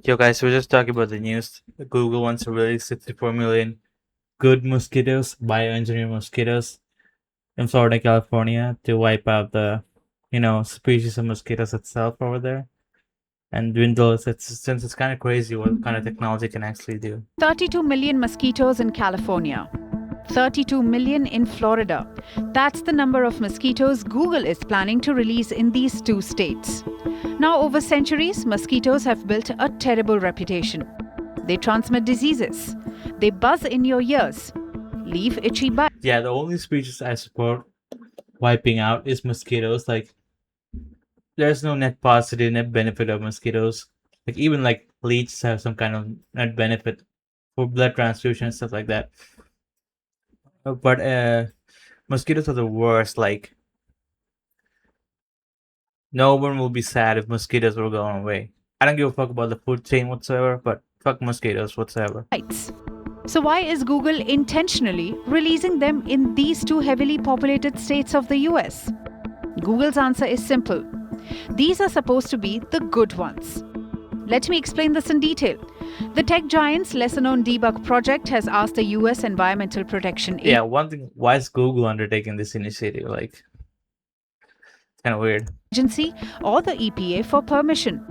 Yo, guys, we're just talking about the news. Google wants to release 64 million good mosquitoes, bioengineered mosquitoes in Florida, California to wipe out the, species of mosquitoes itself over there and dwindle since it's kind of crazy what kind of technology can actually do. 32 million mosquitoes in California. 32 million in Florida. That's the number of mosquitoes Google is planning to release in these two states. Now, over centuries, mosquitoes have built a terrible reputation. They transmit diseases. They buzz in your ears, leave itchy bites. Yeah, the only species I support wiping out is mosquitoes. Like, there's no net positive, net benefit of mosquitoes. Like, even like leeches have some kind of net benefit for blood transfusion and stuff like that. But mosquitoes are the worst. Like, no one will be sad if mosquitoes were going away. I don't give a fuck about the food chain whatsoever, but fuck mosquitoes whatsoever. So, why is Google intentionally releasing them in these two heavily populated states of the US? Google's answer is simple. These are supposed to be the good ones. Let me explain this in detail. The tech giant's lesser known debug project has asked the US Environmental Protection Yeah, one thing, why is Google undertaking this initiative? Like, kind of weird. Agency or the EPA for permission.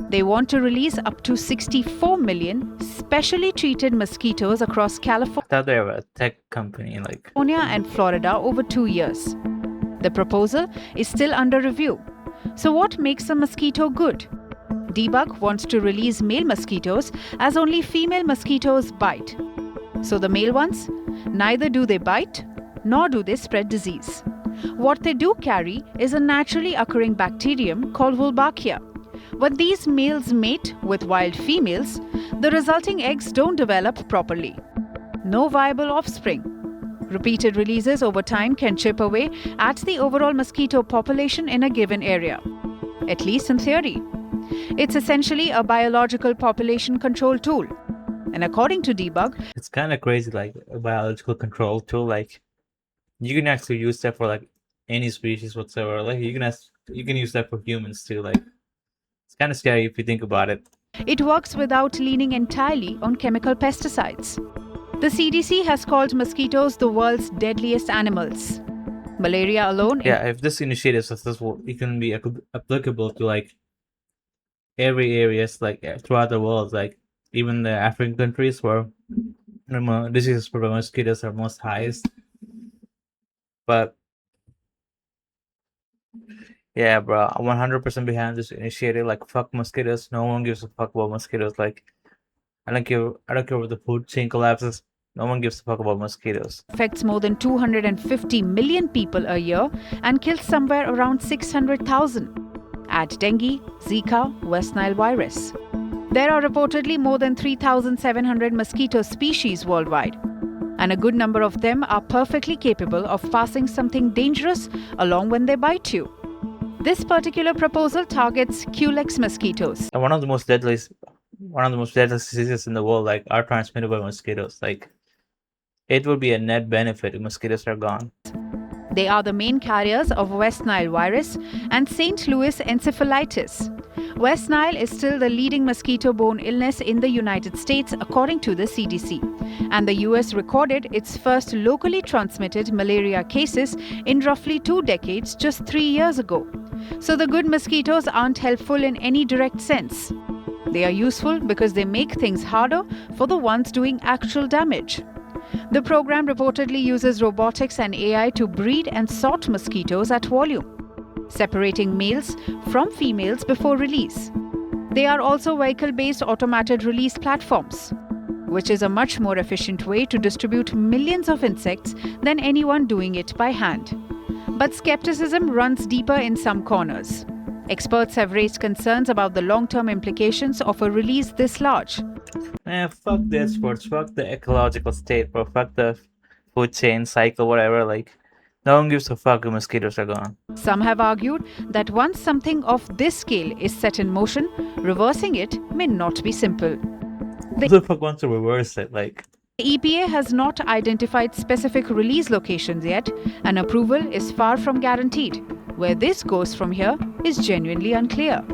They want to release up to 64 million specially treated mosquitoes across I California thought they were a tech company. Like, and Florida over 2 years. The proposal is still under review. So, what makes a mosquito good? Debug wants to release male mosquitoes as only female mosquitoes bite. So, the male ones, neither do they bite nor do they spread disease. What they do carry is a naturally occurring bacterium called Wolbachia. When these males mate with wild females, the resulting eggs don't develop properly. No viable offspring. Repeated releases over time can chip away at the overall mosquito population in a given area, at least in theory. It's essentially a biological population control tool. And according to Debug, it's kind of crazy, like a biological control tool. Like, you can actually use that for like any species whatsoever. Like, you can use that for humans too. Like, it's kind of scary if you think about it. it works without leaning entirely on chemical pesticides. The CDC has called mosquitoes the world's deadliest animals. Malaria alone. Yeah, if this initiative is successful, it can be applicable to like every areas, like throughout the world, like even the African countries where diseases from mosquitoes are most highest. But yeah, bro, I'm 100% behind this initiative. Like, fuck mosquitoes. No one gives a fuck about mosquitoes. Like, I don't care if the food chain collapses. No one gives a fuck about mosquitoes. Affects more than 250 million people a year and kills somewhere around 600,000. Add dengue, Zika, West Nile virus. There are reportedly more than 3,700 mosquito species worldwide, and a good number of them are perfectly capable of passing something dangerous along when they bite you. This particular proposal targets Culex mosquitoes. And one of the most deadly diseases in the world, like, are transmitted by mosquitoes. Like, it would be a net benefit if mosquitoes are gone. They are the main carriers of West Nile virus and St. Louis encephalitis. West Nile is still the leading mosquito-borne illness in the United States, according to the CDC. And the US recorded its first locally transmitted malaria cases in roughly 2 decades just 3 years ago. So the good mosquitoes aren't helpful in any direct sense. They are useful because they make things harder for the ones doing actual damage. The program reportedly uses robotics and AI to breed and sort mosquitoes at volume, separating males from females before release. They are also vehicle-based automated release platforms, which is a much more efficient way to distribute millions of insects than anyone doing it by hand. But skepticism runs deeper in some corners. Experts have raised concerns about the long-term implications of a release this large. Fuck the exports, fuck the ecological state, bro. Fuck the food chain cycle, whatever. Like, no one gives a fuck if mosquitoes are gone. Some have argued that once something of this scale is set in motion, reversing it may not be simple. Who the fuck wants to reverse it? Like, the EPA has not identified specific release locations yet, and approval is far from guaranteed. Where this goes from here is genuinely unclear.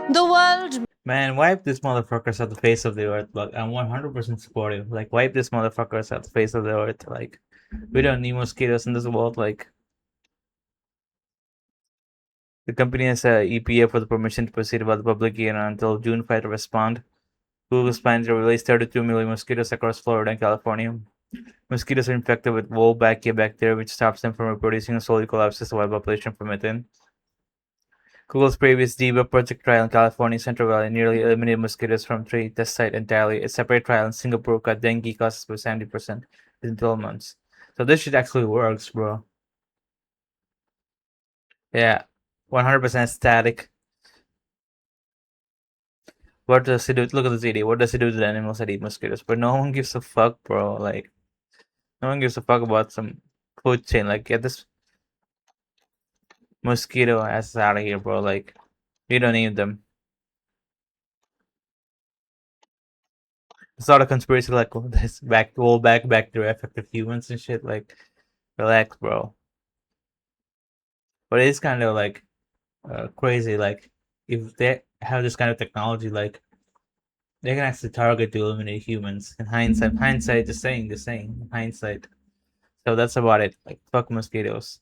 The world. Man, wipe these motherfuckers off the face of the earth. Like, I'm 100% supportive. Like, wipe these motherfuckers off the face of the earth. Like, we don't need mosquitoes in this world. Like, the company has a EPA for the permission to proceed about the public hearing until June 5 to respond. Google's planning to release 32 million mosquitoes across Florida and California. Mosquitoes are infected with Wolbachia bacteria, which stops them from reproducing and slowly collapses the wild population from within. Google's previous debug project trial in California Central Valley nearly eliminated mosquitoes from three test site entirely. A separate trial in Singapore cut dengue cases by 70% in 12 months. So this shit actually works, bro. Yeah, 100% static. What does it do? Look at this idiot. What does it do to the animals that eat mosquitoes? But no one gives a fuck, bro. Like, no one gives a fuck about some food chain. Like, get this mosquito ass out of here, bro. Like, you don't need them. It's not a conspiracy like this back bacteria affected humans and shit. Like, relax, bro. But it's kind of like crazy. Like, if they have this kind of technology, like they can actually target to eliminate humans. In hindsight, just saying. In hindsight. So that's about it. Like, fuck mosquitoes.